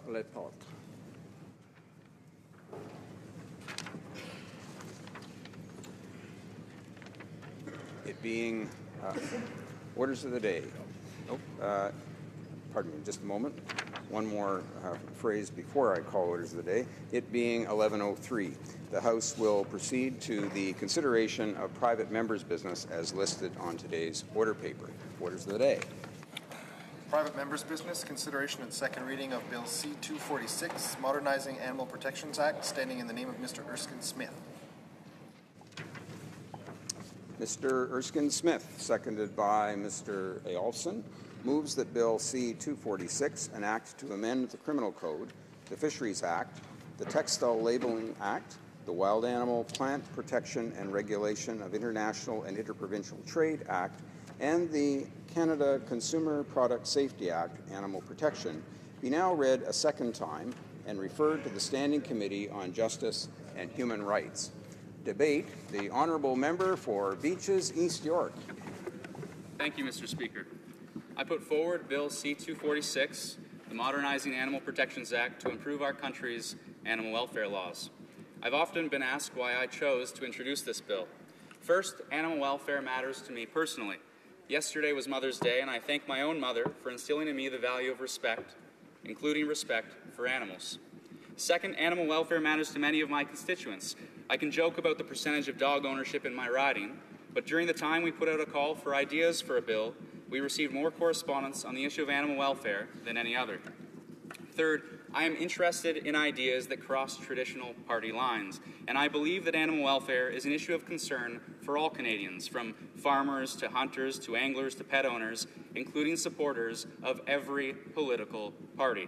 les portes. It being orders of the day. Pardon me, just a moment. One more phrase before I call orders of the day. It being 11:03. The House will proceed to the consideration of private members' business as listed on today's order paper. Orders of the day. Private members' business, consideration and second reading of Bill C-246, Modernizing Animal Protections Act, standing in the name of Mr. Erskine Smith. Mr. Erskine Smith, seconded by Mr. Eyolfson, moves that Bill C-246, an act to amend the Criminal Code, the Fisheries Act, the Textile Labeling Act, the Wild Animal Plant Protection and Regulation of International and Interprovincial Trade Act, and the Canada Consumer Product Safety Act, Animal Protection, be now read a second time and referred to the Standing Committee on Justice and Human Rights. Debate, the Honourable Member for Beaches, East York. Thank you, Mr. Speaker. I put forward Bill C-246, the Modernizing Animal Protections Act, to improve our country's animal welfare laws. I've often been asked why I chose to introduce this bill. First, animal welfare matters to me personally. Yesterday was Mother's Day, and I thank my own mother for instilling in me the value of respect, including respect for animals. Second, animal welfare matters to many of my constituents. I can joke about the percentage of dog ownership in my riding, but during the time we put out a call for ideas for a bill, we received more correspondence on the issue of animal welfare than any other. Third, I am interested in ideas that cross traditional party lines, and I believe that animal welfare is an issue of concern for all Canadians, from farmers to hunters to anglers to pet owners, including supporters of every political party.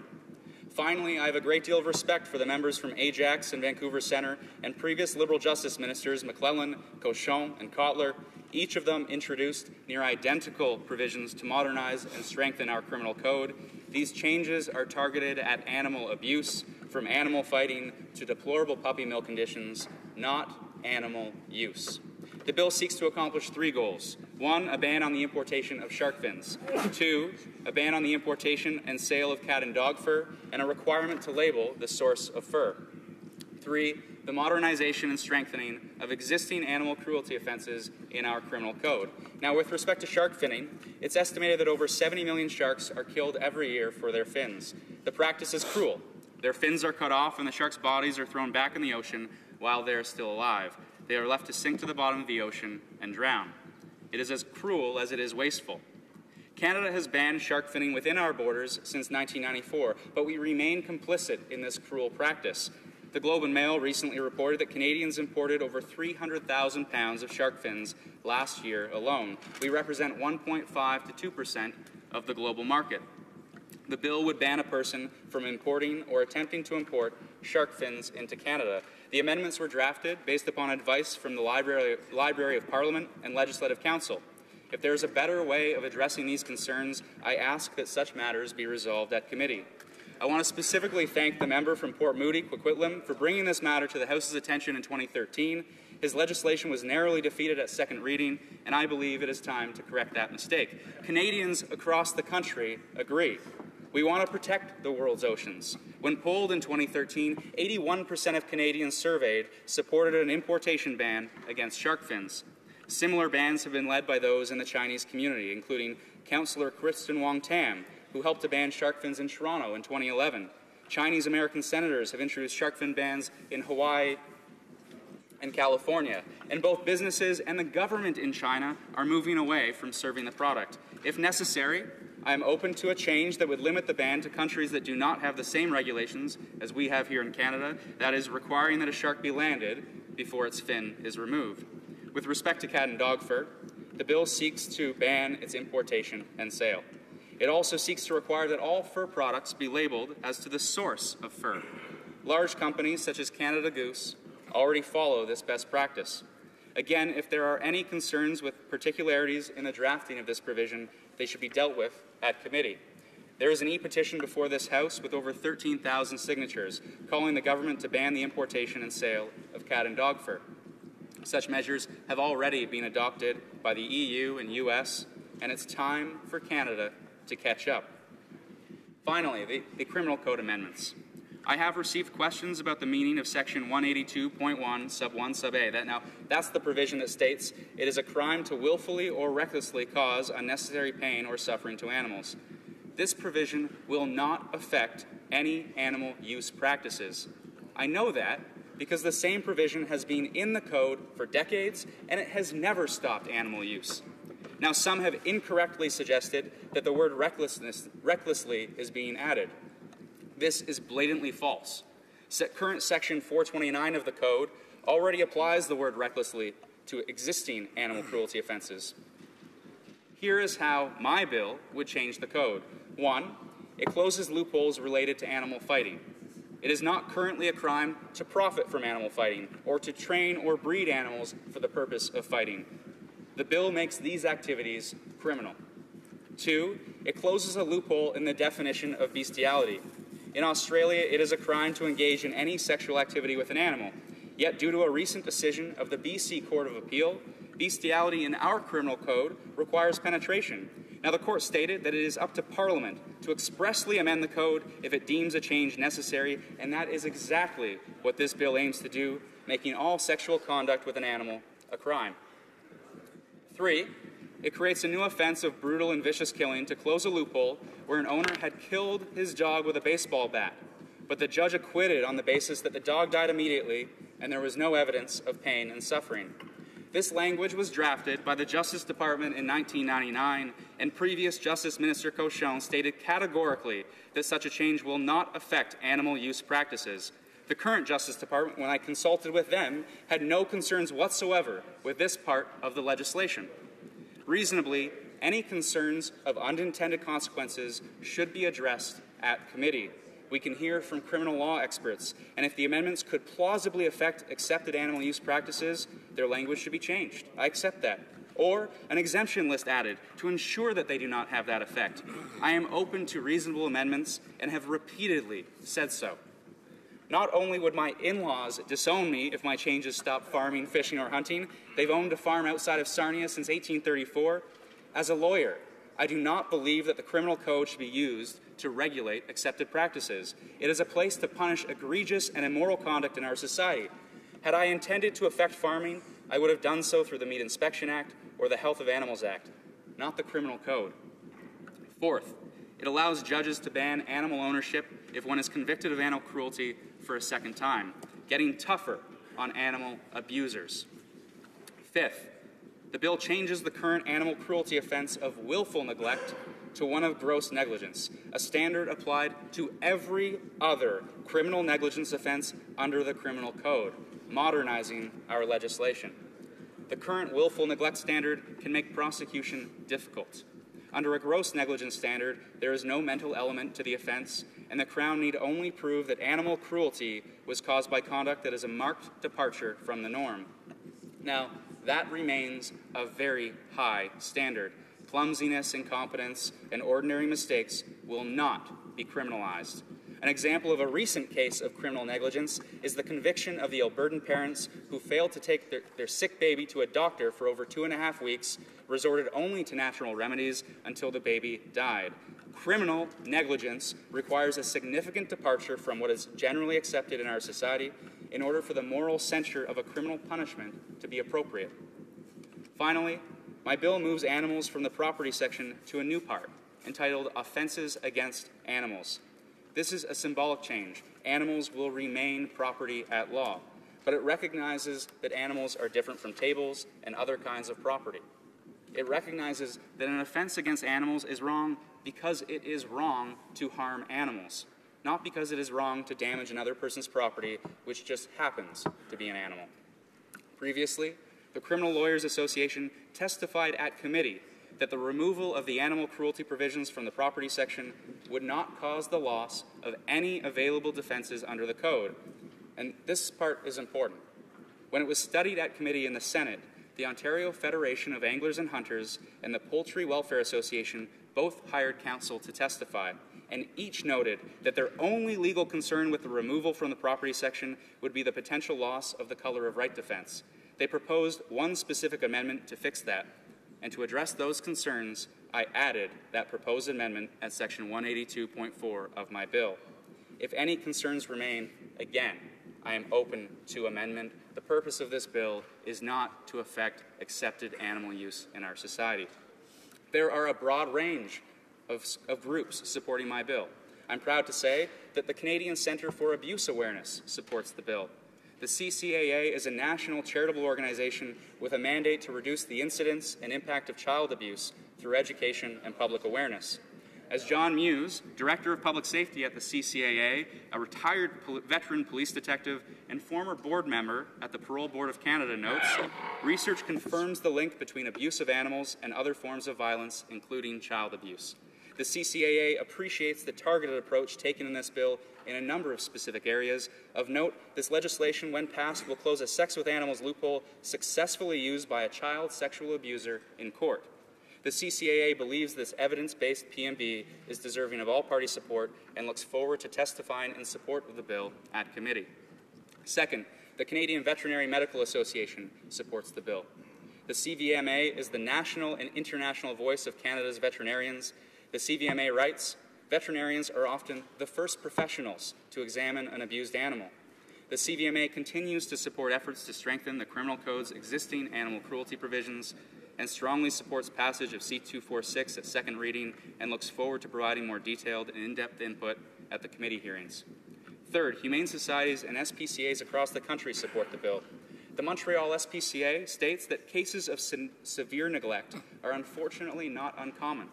Finally, I have a great deal of respect for the members from Ajax and Vancouver Centre and previous Liberal Justice Ministers McClellan, Cochon, and Kotler. Each of them introduced near identical provisions to modernize and strengthen our criminal code. These changes are targeted at animal abuse, from animal fighting to deplorable puppy mill conditions, not animal use. The bill seeks to accomplish three goals. 1, a ban on the importation of shark fins. 2, a ban on the importation and sale of cat and dog fur, and a requirement to label the source of fur. 3, the modernization and strengthening of existing animal cruelty offenses in our criminal code. Now, with respect to shark finning, it's estimated that over 70 million sharks are killed every year for their fins. The practice is cruel. Their fins are cut off and the sharks' bodies are thrown back in the ocean while they are still alive. They are left to sink to the bottom of the ocean and drown. It is as cruel as it is wasteful. Canada has banned shark finning within our borders since 1994, but we remain complicit in this cruel practice. The Globe and Mail recently reported that Canadians imported over 300,000 pounds of shark fins last year alone. We represent 1.5 to 2% of the global market. The bill would ban a person from importing or attempting to import shark fins into Canada. The amendments were drafted based upon advice from the Library of Parliament and Legislative Council. If there is a better way of addressing these concerns, I ask that such matters be resolved at committee. I want to specifically thank the member from Port Moody, Coquitlam, for bringing this matter to the House's attention in 2013. His legislation was narrowly defeated at second reading, and I believe it is time to correct that mistake. Canadians across the country agree. We want to protect the world's oceans. When polled in 2013, 81% of Canadians surveyed supported an importation ban against shark fins. Similar bans have been led by those in the Chinese community, including Councillor Kristen Wong-Tam, who helped to ban shark fins in Toronto in 2011. Chinese-American senators have introduced shark fin bans in Hawaii and California, and both businesses and the government in China are moving away from serving the product. If necessary, I am open to a change that would limit the ban to countries that do not have the same regulations as we have here in Canada, that is, requiring that a shark be landed before its fin is removed. With respect to cat and dog fur, the bill seeks to ban its importation and sale. It also seeks to require that all fur products be labeled as to the source of fur. Large companies such as Canada Goose already follow this best practice. Again, if there are any concerns with particularities in the drafting of this provision, they should be dealt with at committee. There is an e-petition before this House with over 13,000 signatures calling the government to ban the importation and sale of cat and dog fur. Such measures have already been adopted by the EU and US, and it's time for Canada to catch up. Finally, the Criminal Code amendments. I have received questions about the meaning of Section 182.1 sub 1 sub a. That's the provision that states it is a crime to willfully or recklessly cause unnecessary pain or suffering to animals. This provision will not affect any animal use practices. I know that because the same provision has been in the code for decades and it has never stopped animal use. Now, some have incorrectly suggested that the word recklessly is being added. This is blatantly false. Current Section 429 of the Code already applies the word recklessly to existing animal cruelty offenses. Here is how my bill would change the code. 1, it closes loopholes related to animal fighting. It is not currently a crime to profit from animal fighting or to train or breed animals for the purpose of fighting. The bill makes these activities criminal. 2, it closes a loophole in the definition of bestiality. In Australia, it is a crime to engage in any sexual activity with an animal. Yet, due to a recent decision of the BC Court of Appeal, bestiality in our criminal code requires penetration. Now, the court stated that it is up to Parliament to expressly amend the code if it deems a change necessary, and that is exactly what this bill aims to do, making all sexual conduct with an animal a crime. 3, it creates a new offense of brutal and vicious killing to close a loophole where an owner had killed his dog with a baseball bat, but the judge acquitted on the basis that the dog died immediately and there was no evidence of pain and suffering. This language was drafted by the Justice Department in 1999, and previous Justice Minister Cochon stated categorically that such a change will not affect animal use practices. The current Justice Department, when I consulted with them, had no concerns whatsoever with this part of the legislation. Reasonably, any concerns of unintended consequences should be addressed at committee. We can hear from criminal law experts, and if the amendments could plausibly affect accepted animal use practices, their language should be changed. I accept that. Or an exemption list added to ensure that they do not have that effect. I am open to reasonable amendments and have repeatedly said so. Not only would my in-laws disown me if my changes stopped farming, fishing, or hunting, they've owned a farm outside of Sarnia since 1834. As a lawyer, I do not believe that the criminal code should be used to regulate accepted practices. It is a place to punish egregious and immoral conduct in our society. Had I intended to affect farming, I would have done so through the Meat Inspection Act or the Health of Animals Act, not the criminal code. 4th, it allows judges to ban animal ownership if one is convicted of animal cruelty for a second time, getting tougher on animal abusers. 5th, the bill changes the current animal cruelty offense of willful neglect to one of gross negligence, a standard applied to every other criminal negligence offense under the criminal code, modernizing our legislation. The current willful neglect standard can make prosecution difficult. Under a gross negligence standard, there is no mental element to the offense, and the Crown need only prove that animal cruelty was caused by conduct that is a marked departure from the norm. Now, that remains a very high standard. Clumsiness, incompetence, and ordinary mistakes will not be criminalized. An example of a recent case of criminal negligence is the conviction of the Albertan parents who failed to take their sick baby to a doctor for over 2.5 weeks, resorted only to natural remedies until the baby died. Criminal negligence requires a significant departure from what is generally accepted in our society in order for the moral censure of a criminal punishment to be appropriate. Finally, my bill moves animals from the property section to a new part, entitled Offenses Against Animals. This is a symbolic change. Animals will remain property at law, but it recognizes that animals are different from tables and other kinds of property. It recognizes that an offense against animals is wrong because it is wrong to harm animals, not because it is wrong to damage another person's property, which just happens to be an animal. Previously, the Criminal Lawyers Association testified at committee that the removal of the animal cruelty provisions from the property section would not cause the loss of any available defenses under the code. And this part is important. When it was studied at committee in the Senate, the Ontario Federation of Anglers and Hunters and the Poultry Welfare Association both hired counsel to testify, and each noted that their only legal concern with the removal from the property section would be the potential loss of the color of right defense. They proposed one specific amendment to fix that, and to address those concerns, I added that proposed amendment at Section 182.4 of my bill. If any concerns remain, again, I am open to amendment. The purpose of this bill is not to affect accepted animal use in our society. There are a broad range of groups supporting my bill. I'm proud to say that the Canadian Centre for Abuse Awareness supports the bill. The CCAA is a national charitable organization with a mandate to reduce the incidence and impact of child abuse through education and public awareness. As John Muse, Director of Public Safety at the CCAA, a retired veteran police detective and former board member at the Parole Board of Canada, notes, research confirms the link between abuse of animals and other forms of violence, including child abuse. The CCAA appreciates the targeted approach taken in this bill in a number of specific areas. Of note, this legislation, when passed, will close a sex with animals loophole successfully used by a child sexual abuser in court. The CCAA believes this evidence-based PMB is deserving of all party support and looks forward to testifying in support of the bill at committee. Second, the Canadian Veterinary Medical Association supports the bill. The CVMA is the national and international voice of Canada's veterinarians. The CVMA writes, veterinarians are often the first professionals to examine an abused animal. The CVMA continues to support efforts to strengthen the Criminal Code's existing animal cruelty provisions and strongly supports passage of C-246 at second reading and looks forward to providing more detailed and in-depth input at the committee hearings. Third, humane societies and SPCAs across the country support the bill. The Montreal SPCA states that cases of severe neglect are unfortunately not uncommon,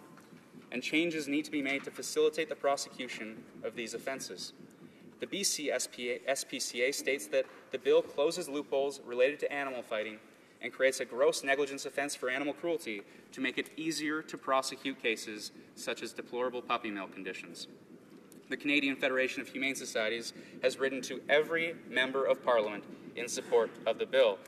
and changes need to be made to facilitate the prosecution of these offences. The BC SPCA states that the bill closes loopholes related to animal fighting and creates a gross negligence offence for animal cruelty to make it easier to prosecute cases such as deplorable puppy mill conditions. The Canadian Federation of Humane Societies has written to every member of Parliament in support of the bill.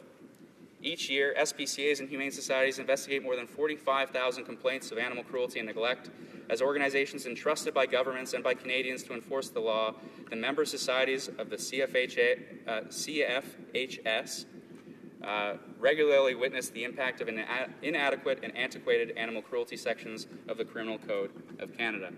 Each year, SPCAs and humane societies investigate more than 45,000 complaints of animal cruelty and neglect. As organizations entrusted by governments and by Canadians to enforce the law, the member societies of the CFHS regularly witness the impact of inadequate and antiquated animal cruelty sections of the Criminal Code of Canada.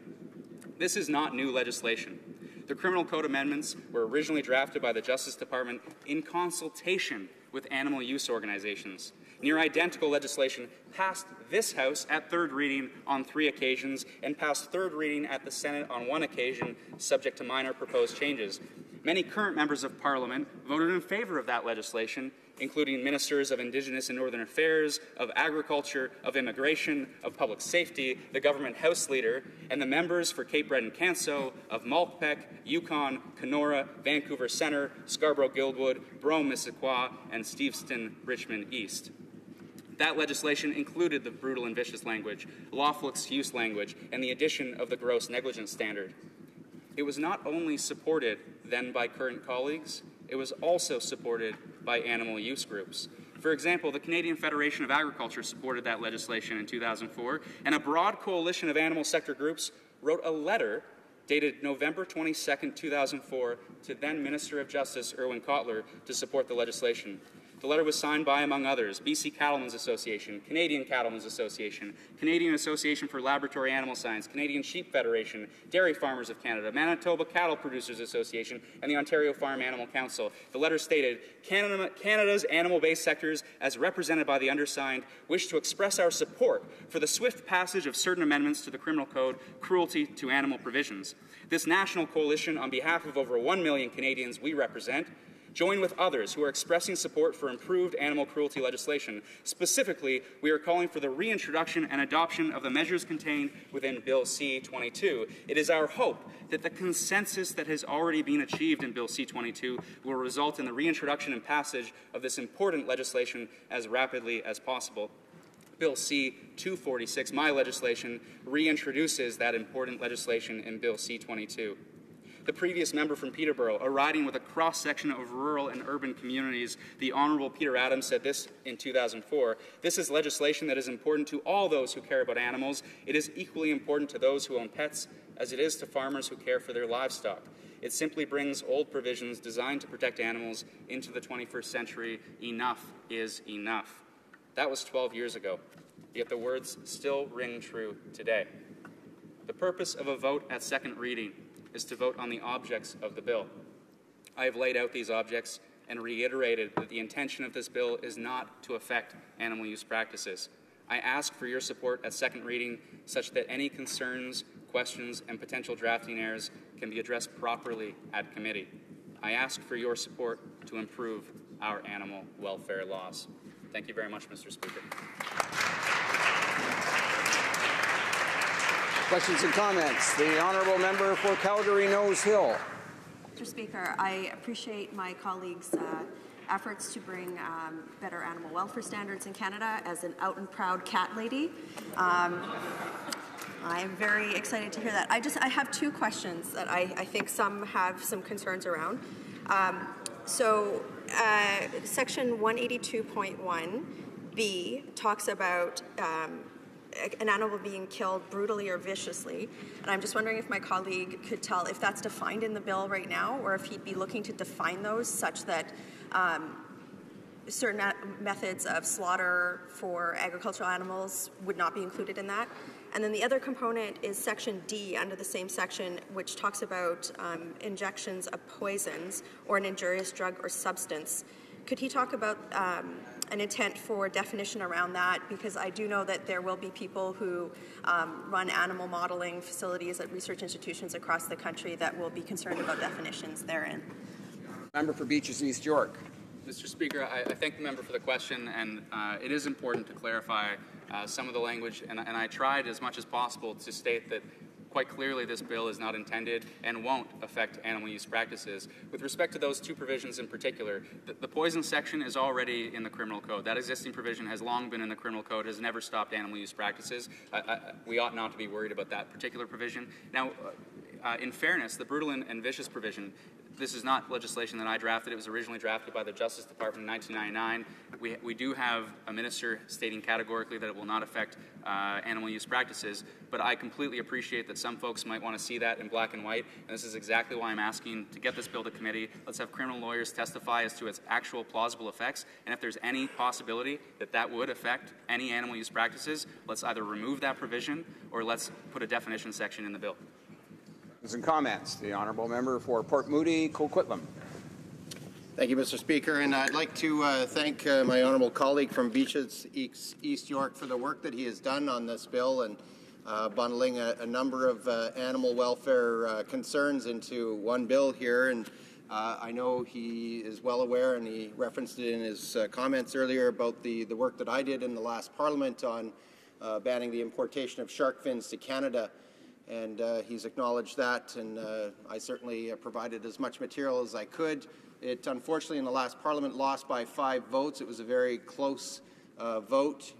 This is not new legislation. The Criminal Code amendments were originally drafted by the Justice Department in consultation with animal use organizations. Near identical legislation passed this House at third reading on 3 occasions and passed third reading at the Senate on 1 occasion, subject to minor proposed changes. Many current members of Parliament voted in favour of that legislation, including ministers of Indigenous and Northern Affairs, of Agriculture, of Immigration, of Public Safety, the government House Leader, and the members for Cape Breton Canso, of Malpeque, Yukon, Kenora, Vancouver Centre, Scarborough-Guildwood, Brome-Missisquoi, and Steveston, Richmond East. That legislation included the brutal and vicious language, lawful excuse language, and the addition of the gross negligence standard. It was not only supported then by current colleagues, it was also supported by animal use groups. For example, the Canadian Federation of Agriculture supported that legislation in 2004, and a broad coalition of animal sector groups wrote a letter dated November 22, 2004, to then Minister of Justice Irwin Cotler to support the legislation. The letter was signed by, among others, BC Cattlemen's Association, Canadian Cattlemen's Association, Canadian Association for Laboratory Animal Science, Canadian Sheep Federation, Dairy Farmers of Canada, Manitoba Cattle Producers Association, and the Ontario Farm Animal Council. The letter stated, Canada's animal-based sectors, as represented by the undersigned, wish to express our support for the swift passage of certain amendments to the Criminal Code, cruelty to animal provisions. This national coalition, on behalf of over 1 million Canadians we represent, join with others who are expressing support for improved animal cruelty legislation. Specifically, we are calling for the reintroduction and adoption of the measures contained within Bill C-22. It is our hope that the consensus that has already been achieved in Bill C-22 will result in the reintroduction and passage of this important legislation as rapidly as possible. Bill C-246, my legislation, reintroduces that important legislation in Bill C-22. The previous member from Peterborough, a riding with a cross-section of rural and urban communities, the Honourable Peter Adams, said this in 2004, "This is legislation that is important to all those who care about animals. It is equally important to those who own pets as it is to farmers who care for their livestock. It simply brings old provisions designed to protect animals into the 21st century. Enough is enough." That was 12 years ago. yet the words still ring true today. The purpose of a vote at second reading is to vote on the objects of the bill. I have laid out these objects and reiterated that the intention of this bill is not to affect animal use practices. I ask for your support at second reading such that any concerns, questions, and potential drafting errors can be addressed properly at committee. I ask for your support to improve our animal welfare laws. Thank you very much, Mr. Speaker. Questions and comments? The honourable member for Calgary-Nose Hill. Mr. Speaker, I appreciate my colleagues' efforts to bring better animal welfare standards in Canada. As an out and proud cat lady, I am very excited to hear that. I have two questions that I think some have some concerns around. Section 182.1b talks about an animal being killed brutally or viciously, and I'm just wondering if my colleague could tell if that's defined in the bill right now, or if he'd be looking to define those such that certain methods of slaughter for agricultural animals would not be included in that. And then the other component is Section D under the same section, which talks about injections of poisons or an injurious drug or substance. Could he talk about an intent for definition around that? Because I do know that there will be people who run animal modeling facilities at research institutions across the country that will be concerned about definitions therein. Member for Beaches East York. Mr. Speaker, I thank the member for the question, and it is important to clarify some of the language, and I tried as much as possible to state that quite clearly this bill is not intended and won't affect animal use practices. With respect to those two provisions in particular, the poison section is already in the criminal code. That existing provision has long been in the criminal code, has never stopped animal use practices. We ought not to be worried about that particular provision. Now, in fairness, the brutal and vicious provision, this is not legislation that I drafted. It was originally drafted by the Justice Department in 1999. We do have a minister stating categorically that it will not affect animal use practices, but I completely appreciate that some folks might want to see that in black and white, and this is exactly why I'm asking to get this bill to committee. Let's have criminal lawyers testify as to its actual plausible effects, and if there's any possibility that that would affect any animal use practices, let's either remove that provision or let's put a definition section in the bill. And comments. The honourable member for Port Moody, Coquitlam. Thank you, Mr. Speaker, and I'd like to thank my honourable colleague from Beaches East York for the work that he has done on this bill and bundling a number of animal welfare concerns into one bill here. And I know he is well aware, and he referenced it in his comments earlier about the work that I did in the last Parliament on banning the importation of shark fins to Canada. And he's acknowledged that, and I certainly provided as much material as I could. It, unfortunately, in the last Parliament lost by 5 votes. It was a very close vote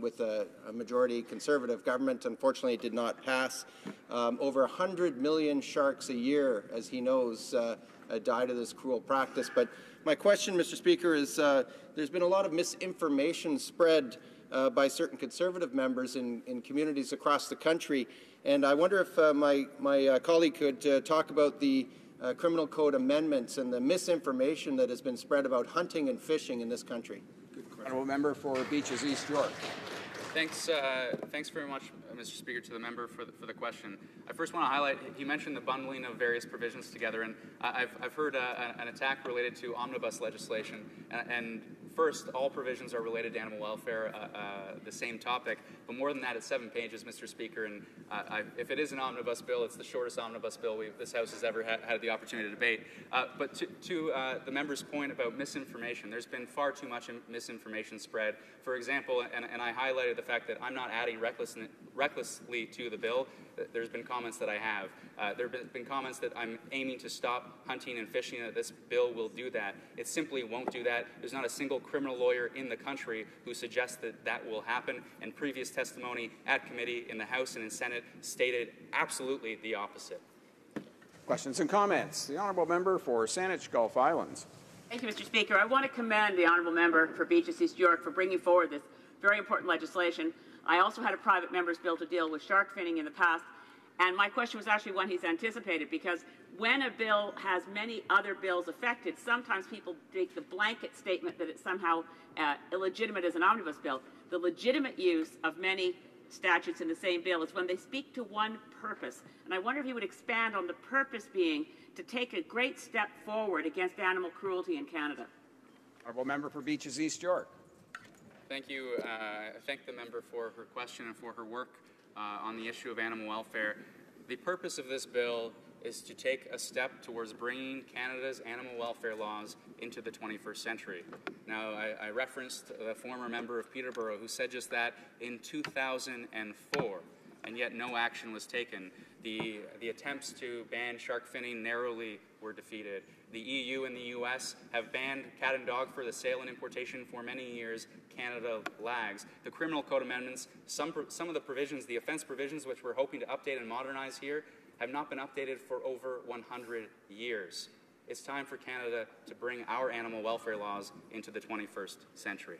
with a majority Conservative government. Unfortunately, it did not pass. Over 100 million sharks a year, as he knows, died of this cruel practice. But my question, Mr. Speaker, is there's been a lot of misinformation spread by certain Conservative members in communities across the country. And I wonder if my colleague could talk about the criminal code amendments and the misinformation that has been spread about hunting and fishing in this country. Honourable member for Beaches East York. Thanks very much, Mr. Speaker, to the member for the question. I first want to highlight, he mentioned the bundling of various provisions together, and I've heard an attack related to omnibus legislation. And first, all provisions are related to animal welfare, the same topic, but more than that, it's 7 pages, Mr. Speaker, and if it is an omnibus bill, it's the shortest omnibus bill this House has ever had the opportunity to debate. But to the member's point about misinformation, there's been far too much misinformation spread. For example, and I highlighted the fact that I'm not adding recklessly to the bill. There's been comments that I have. There have been comments that I'm aiming to stop hunting and fishing, that this bill will do that. It simply won't do that. There's not a single criminal lawyer in the country who suggests that that will happen, and previous testimony at committee in the House and in Senate stated absolutely the opposite. Questions and comments. The honourable member for Saanich Gulf Islands. Thank you, Mr. Speaker. I want to commend the honourable member for Beaches East York for bringing forward this very important legislation. I also had a private member's bill to deal with shark finning in the past, And my question was actually one he's anticipated, because when a bill has many other bills affected, sometimes people make the blanket statement that it's somehow illegitimate as an omnibus bill. The legitimate use of many statutes in the same bill is when they speak to one purpose. And I wonder if he would expand on the purpose being to take a great step forward against animal cruelty in Canada. Honourable member for Beaches East York. Thank you. I thank the member for her question and for her work on the issue of animal welfare. The purpose of this bill is to take a step towards bringing Canada's animal welfare laws into the 21st century. Now, I referenced the former member of Peterborough who said just that in 2004, and yet no action was taken. The attempts to ban shark finning narrowly were defeated. The EU and the US have banned cat and dog for the sale and importation for many years. Canada lags. The criminal code amendments, some of the provisions, the offense provisions which we're hoping to update and modernize here, have not been updated for over 100 years. It's time for Canada to bring our animal welfare laws into the 21st century.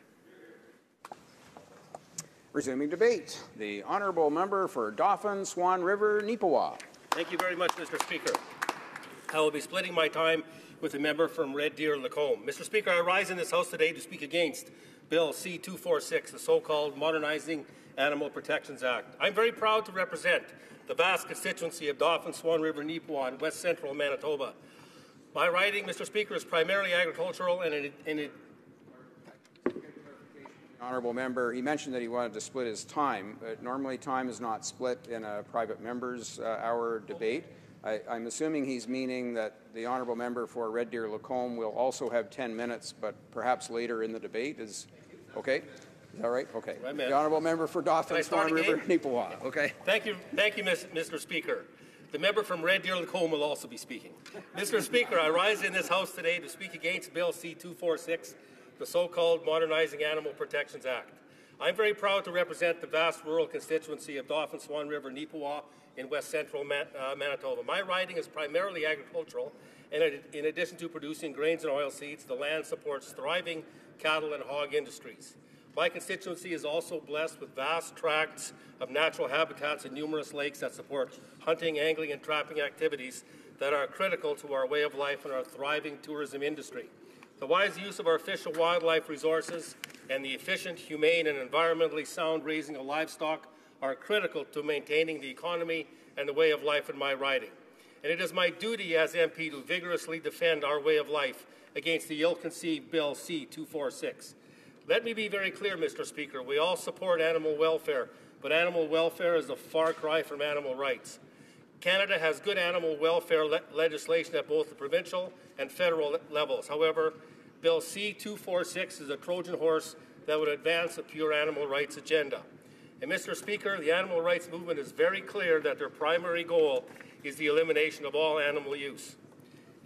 Resuming debate, the honourable member for Dauphin, Swan River, Neepawa. Thank you very much, Mr. Speaker. I will be splitting my time with the member from Red Deer, Lacombe. Mr. Speaker, I rise in this House today to speak against Bill C-246, the so-called Modernizing Animal Protections Act. I'm very proud to represent the vast constituency of Dauphin, Swan River, Neepawa, and West Central Manitoba. My riding, Mr. Speaker, is primarily agricultural and Honourable member, he mentioned that he wanted to split his time, but normally time is not split in a private member's hour debate. I'm assuming he's meaning that the honourable member for Red Deer Lacombe will also have 10 minutes, but perhaps later in the debate. Is okay? Is that right? Okay. The honourable member for Dauphin, Swan River, Neepawa. Okay. Thank you, Mr. Speaker. The member from Red Deer Lacombe will also be speaking. Mr. Speaker, I rise in this House today to speak against Bill C-246, the so-called Modernizing Animal Protections Act. I'm very proud to represent the vast rural constituency of Dauphin, Swan River, Neepawa in West Central Manitoba. My riding is primarily agricultural, and in addition to producing grains and oilseeds, the land supports thriving cattle and hog industries. My constituency is also blessed with vast tracts of natural habitats and numerous lakes that support hunting, angling, and trapping activities that are critical to our way of life and our thriving tourism industry. The wise use of our fish and wildlife resources and the efficient, humane, and environmentally sound raising of livestock are critical to maintaining the economy and the way of life in my riding. And it is my duty as MP to vigorously defend our way of life against the ill-conceived Bill C-246. Let me be very clear, Mr. Speaker. We all support animal welfare, but animal welfare is a far cry from animal rights. Canada has good animal welfare legislation at both the provincial and federal levels. However, Bill C-246 is a Trojan horse that would advance a pure animal rights agenda. And Mr. Speaker, the animal rights movement is very clear that their primary goal is the elimination of all animal use.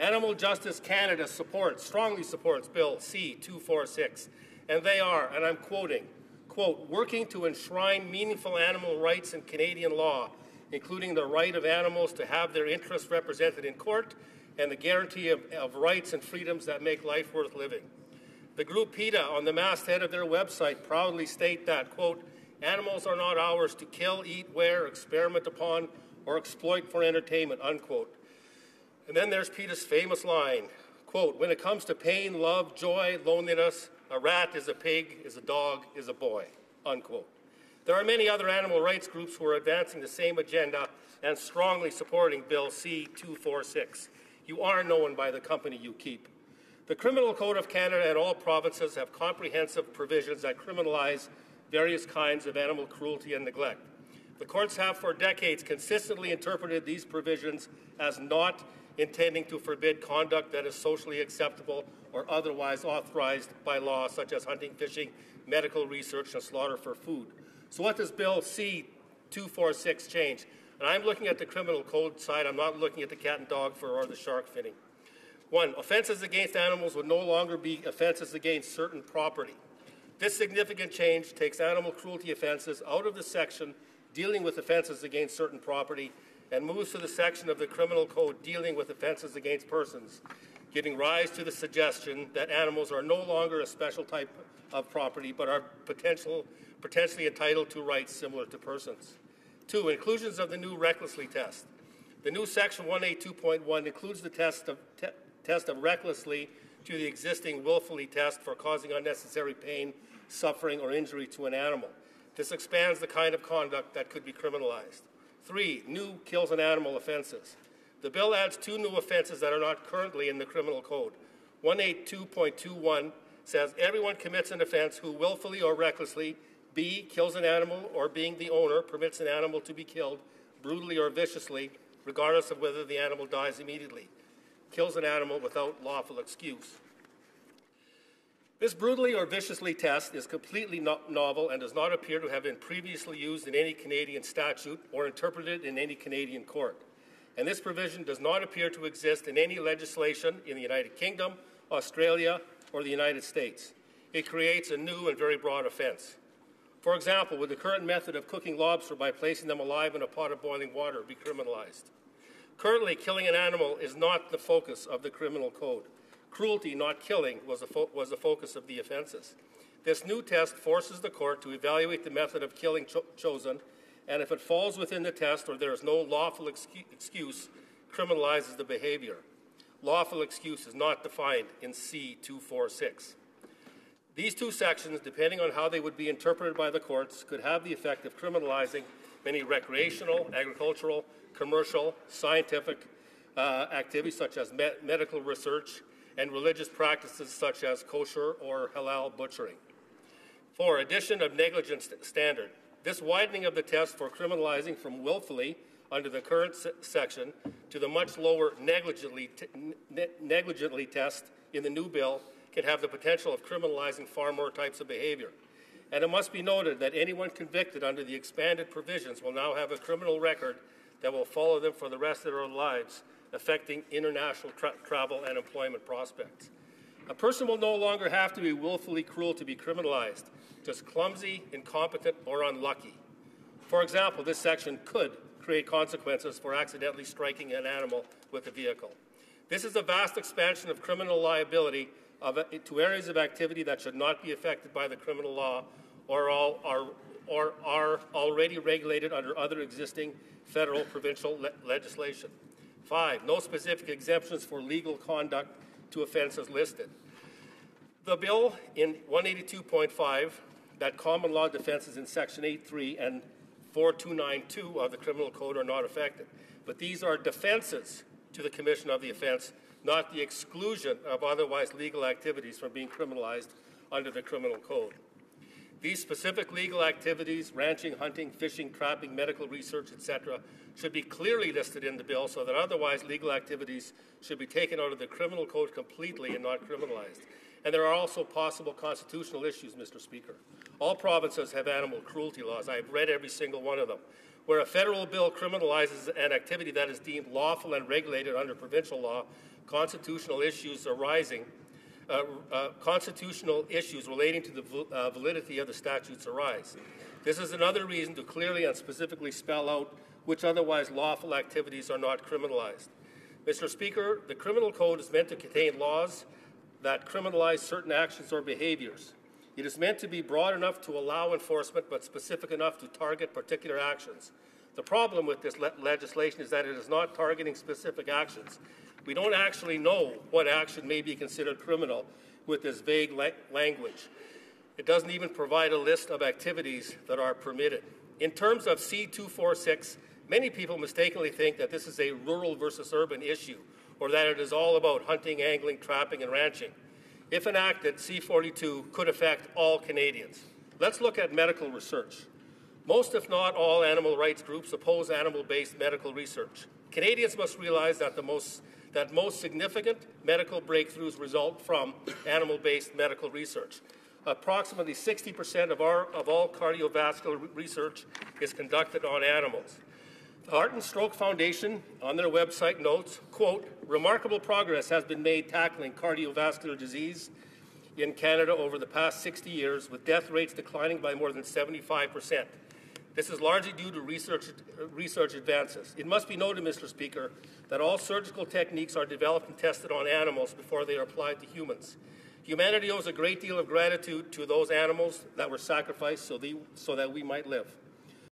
Animal Justice Canada strongly supports Bill C-246, and they are, and I'm quoting, quote, working to enshrine meaningful animal rights in Canadian law, including the right of animals to have their interests represented in court and the guarantee of rights and freedoms that make life worth living. The group PETA on the masthead of their website proudly state that, quote, animals are not ours to kill, eat, wear, experiment upon, or exploit for entertainment, unquote. And then there's PETA's famous line, quote, when it comes to pain, love, joy, loneliness, a rat is a pig, is a dog, is a boy, unquote. There are many other animal rights groups who are advancing the same agenda and strongly supporting Bill C-246. You are known by the company you keep. The Criminal Code of Canada and all provinces have comprehensive provisions that criminalize various kinds of animal cruelty and neglect. The courts have for decades consistently interpreted these provisions as not intending to forbid conduct that is socially acceptable or otherwise authorized by law, such as hunting, fishing, medical research, and slaughter for food. So what does Bill C-246 change? And I'm looking at the criminal code side. I'm not looking at the cat and dog or the shark finning. 1, offenses against animals would no longer be offenses against certain property. This significant change takes animal cruelty offenses out of the section dealing with offenses against certain property and moves to the section of the criminal code dealing with offenses against persons, giving rise to the suggestion that animals are no longer a special type of property but are potentially entitled to rights similar to persons. 2. Inclusions of the new recklessly test. The new section 182.1 includes the test of recklessly to the existing willfully test for causing unnecessary pain, suffering, or injury to an animal. This expands the kind of conduct that could be criminalized. 3. New kills an animal offenses. The bill adds 2 new offenses that are not currently in the criminal code. 182.21 says everyone commits an offense who willfully or recklessly B. kills an animal, or being the owner permits an animal to be killed brutally or viciously, regardless of whether the animal dies immediately. Kills an animal without lawful excuse. This brutally or viciously test is completely novel and does not appear to have been previously used in any Canadian statute or interpreted in any Canadian court. And this provision does not appear to exist in any legislation in the United Kingdom, Australia, or the United States. It creates a new and very broad offense. For example, would the current method of cooking lobster by placing them alive in a pot of boiling water be criminalized? Currently, killing an animal is not the focus of the criminal code. Cruelty, not killing, was the focus of the offenses. This new test forces the court to evaluate the method of killing chosen, and if it falls within the test or there is no lawful excuse, criminalizes the behavior. Lawful excuse is not defined in C-246. These 2 sections, depending on how they would be interpreted by the courts, could have the effect of criminalizing many recreational, agricultural, commercial, scientific activities such as medical research and religious practices such as kosher or halal butchering. 4. Addition of negligence standard. This widening of the test for criminalizing from willfully under the current section to the much lower negligently test in the new bill can have the potential of criminalizing far more types of behavior. And it must be noted that anyone convicted under the expanded provisions will now have a criminal record that will follow them for the rest of their lives, affecting international travel and employment prospects. A person will no longer have to be willfully cruel to be criminalized, just clumsy, incompetent, or unlucky. For example, this section could create consequences for accidentally striking an animal with a vehicle. This is a vast expansion of criminal liability to areas of activity that should not be affected by the criminal law or are already regulated under other existing federal provincial legislation. 5. No specific exemptions for legal conduct to offenses listed. The bill in 182.5 that common law defenses in Section 8.3 and 4292 of the Criminal Code are not affected. But these are defenses to the commission of the offense, not the exclusion of otherwise legal activities from being criminalized under the Criminal Code. These specific legal activities, ranching, hunting, fishing, trapping, medical research, etc., should be clearly listed in the bill so that otherwise legal activities should be taken out of the Criminal Code completely and not criminalized. And there are also possible constitutional issues, Mr. Speaker. All provinces have animal cruelty laws. I've read every single one of them. Where a federal bill criminalizes an activity that is deemed lawful and regulated under provincial law, constitutional issues relating to the validity of the statutes arise. This is another reason to clearly and specifically spell out which otherwise lawful activities are not criminalized. Mr. Speaker, the Criminal Code is meant to contain laws that criminalize certain actions or behaviors. It is meant to be broad enough to allow enforcement, but specific enough to target particular actions. The problem with this legislation is that it is not targeting specific actions. We don't actually know what action may be considered criminal with this vague language. It doesn't even provide a list of activities that are permitted. In terms of C-246, many people mistakenly think that this is a rural versus urban issue, or that it is all about hunting, angling, trapping, and ranching. If enacted, C-42 could affect all Canadians. Let's look at medical research. Most, if not all, animal rights groups oppose animal-based medical research. Canadians must realize that most significant medical breakthroughs result from animal-based medical research. Approximately 60% of all cardiovascular research is conducted on animals. The Heart and Stroke Foundation, on their website, notes, quote, remarkable progress has been made tackling cardiovascular disease in Canada over the past 60 years, with death rates declining by more than 75%. This is largely due to research advances. It must be noted, Mr. Speaker, that all surgical techniques are developed and tested on animals before they are applied to humans. Humanity owes a great deal of gratitude to those animals that were sacrificed so that we might live.